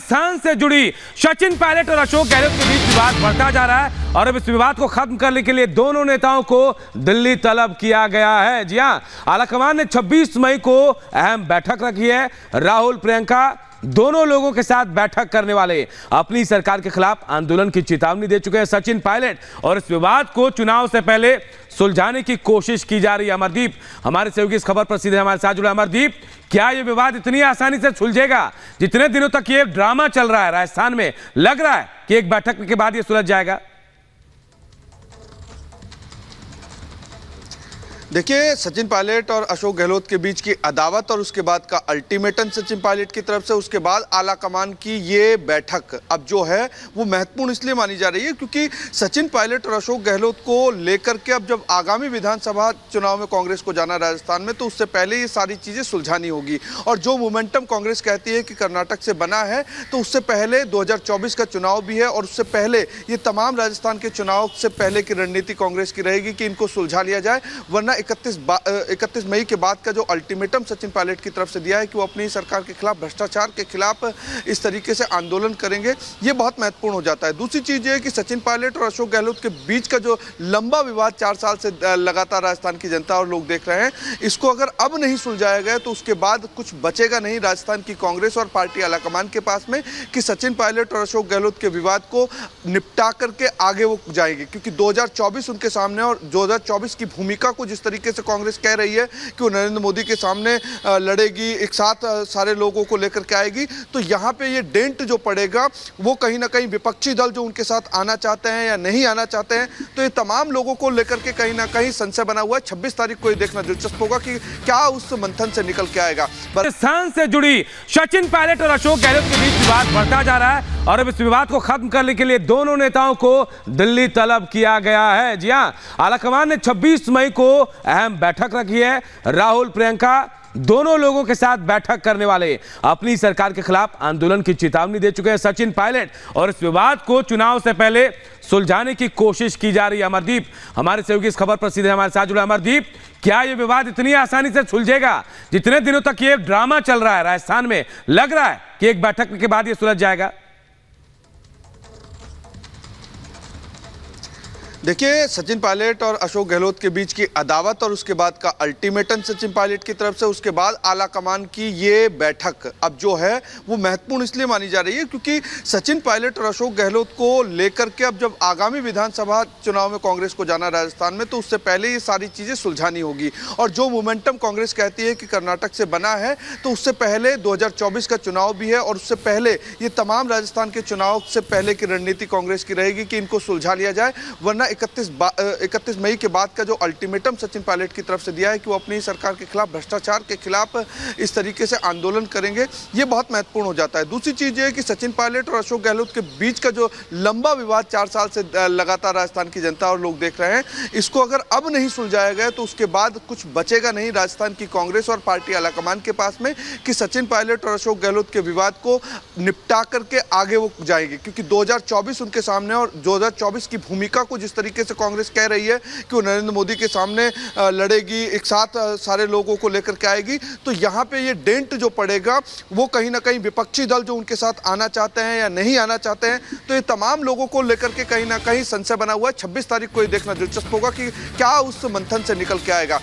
राजस्थान से जुड़ी सचिन पायलट और अशोक गहलोत के बीच विवाद बढ़ता जा रहा है और अब इस विवाद को खत्म करने के लिए दोनों नेताओं को दिल्ली तलब किया गया है। जी हां, आलाकमान ने 26 मई को अहम बैठक रखी है। राहुल प्रियंका दोनों लोगों के साथ बैठक करने वाले अपनी सरकार के खिलाफ आंदोलन की चेतावनी दे चुके हैं सचिन पायलट, और इस विवाद को चुनाव से पहले सुलझाने की कोशिश की जा रही है। अमरदीप हमारे सहयोगी इस खबर पर सीधे हमारे साथ जुड़े। अमरदीप, क्या यह विवाद इतनी आसानी से सुलझेगा? जितने दिनों तक ये ड्रामा चल रहा है राजस्थान में, लग रहा है कि एक बैठक के बाद ये सुलझ जाएगा? देखिए, सचिन पायलट और अशोक गहलोत के बीच की अदावत और उसके बाद का अल्टीमेटम सचिन पायलट की तरफ से, उसके बाद आला कमान की ये बैठक अब जो है वो महत्वपूर्ण इसलिए मानी जा रही है क्योंकि सचिन पायलट और अशोक गहलोत को लेकर के अब जब आगामी विधानसभा चुनाव में कांग्रेस को जाना राजस्थान में, तो उससे पहले ये सारी चीज़ें सुलझानी होगी। और जो मोमेंटम कांग्रेस कहती है कि कर्नाटक से बना है, तो उससे पहले 2024 का चुनाव भी है और उससे पहले ये तमाम राजस्थान के चुनाव से पहले की रणनीति कांग्रेस की रहेगी कि इनको सुलझा लिया जाए, वरना 31 मई के बाद का जो अल्टीमेटम सचिन पायलट की तरफ से दिया है कि वो अपनी सरकार के खिलाफ, भ्रष्टाचार के खिलाफ इस तरीके से आंदोलन करेंगे, ये बहुत महत्वपूर्ण हो जाता है। दूसरी चीज़ ये है कि सचिन पायलट और अशोक गहलोत के बीच का जो लंबा विवाद 4 साल से लगातार राजस्थान की जनता और लोग देख रहे हैं, इसको अगर अब नहीं सुलझाया गया तो उसके बाद कुछ बचेगा नहीं राजस्थान की कांग्रेस और पार्टी आलाकमान के पास में कि सचिन पायलट और अशोक गहलोत के विवाद को निपटा करके आगे वो जाएंगे। क्योंकि 2024 उनके सामने, और 2024 की भूमिका को जिस तरीके से कांग्रेस कह रही है कि वो नरेंद्र मोदी के सामने लड़ेगी, एक साथ सारे लोगों को लेकर के आएगी, तो यहाँ पे ये डेंट जो पड़ेगा वो कहीं ना कहीं विपक्षी दल जो उनके साथ आना चाहते हैं या नहीं आना चाहते हैं, तो ये तमाम लोगों को लेकर के कहीं ना कहीं संशय बना हुआ है। 26 तारीख को ये देखना दिलचस्प होगा कि क्या उस मंथन से निकल के आएगा। राजस्थान से जुड़ी सचिन पायलट और अशोक गहलोत के बीच विवाद बढ़ता जा रहा है और अब इस विवाद को खत्म करने के लिए दोनों नेताओं को दिल्ली तलब किया गया है। जी हां, आलाकमान ने 26 मई को अहम बैठक रखी है। राहुल प्रियंका दोनों लोगों के साथ बैठक करने वाले अपनी सरकार के खिलाफ आंदोलन की चेतावनी दे चुके हैं सचिन पायलट, और इस विवाद को चुनाव से पहले सुलझाने की कोशिश की जा रही है। अमरदीप हमारे सहयोगी इस खबर पर सीधे हमारे साथ जुड़े। अमरदीप, क्या यह विवाद इतनी आसानी से सुलझेगा? जितने दिनों तक ये ड्रामा चल रहा है राजस्थान में, लग रहा है कि एक बैठक के बाद ये सुलझ जाएगा? देखिए, सचिन पायलट और अशोक गहलोत के बीच की अदावत और उसके बाद का अल्टीमेटम सचिन पायलट की तरफ से, उसके बाद आला कमान की ये बैठक अब जो है वो महत्वपूर्ण इसलिए मानी जा रही है क्योंकि सचिन पायलट और अशोक गहलोत को लेकर के अब जब आगामी विधानसभा चुनाव में कांग्रेस को जाना राजस्थान में, तो उससे पहले ये सारी चीज़ें सुलझानी होगी। और जो मोमेंटम कांग्रेस कहती है कि कर्नाटक से बना है, तो उससे पहले 2024 का चुनाव भी है और उससे पहले ये तमाम राजस्थान के चुनाव से पहले की रणनीति कांग्रेस की रहेगी कि इनको सुलझा लिया जाए, वरना 31 मई के बाद का जो अल्टीमेटम सचिन पायलट की तरफ से दिया है कि वो अपनी सरकार के खिलाफ, भ्रष्टाचार के खिलाफ इस तरीके से आंदोलन करेंगे, ये बहुत महत्वपूर्ण हो जाता है। दूसरी चीज़ ये है कि सचिन पायलट और अशोक गहलोत के बीच का जो लंबा विवाद 4 साल से लगातार राजस्थान की जनता और लोग देख रहे हैं, इसको अगर अब नहीं सुलझाया गया तो उसके बाद कुछ बचेगा नहीं राजस्थान की कांग्रेस और पार्टी आलाकमान के पास में कि सचिन पायलट और अशोक गहलोत के विवाद को निपटा करके आगे वो जाएंगे। क्योंकि 2024 उनके सामने, और 2024 की भूमिका को जिस तरीके से कांग्रेस कह रही है कि वो नरेंद्र मोदी के सामने लड़ेगी, एक साथ सारे लोगों को लेकर के आएगी, तो यहाँ पे ये डेंट जो पड़ेगा वो कहीं ना कहीं विपक्षी दल जो उनके साथ आना चाहते हैं या नहीं आना चाहते हैं, तो ये तमाम लोगों को लेकर के कहीं ना कहीं संशय बना हुआ है। 26 तारीख को ये देखना दिलचस्प होगा कि क्या उस मंथन से निकल के आएगा।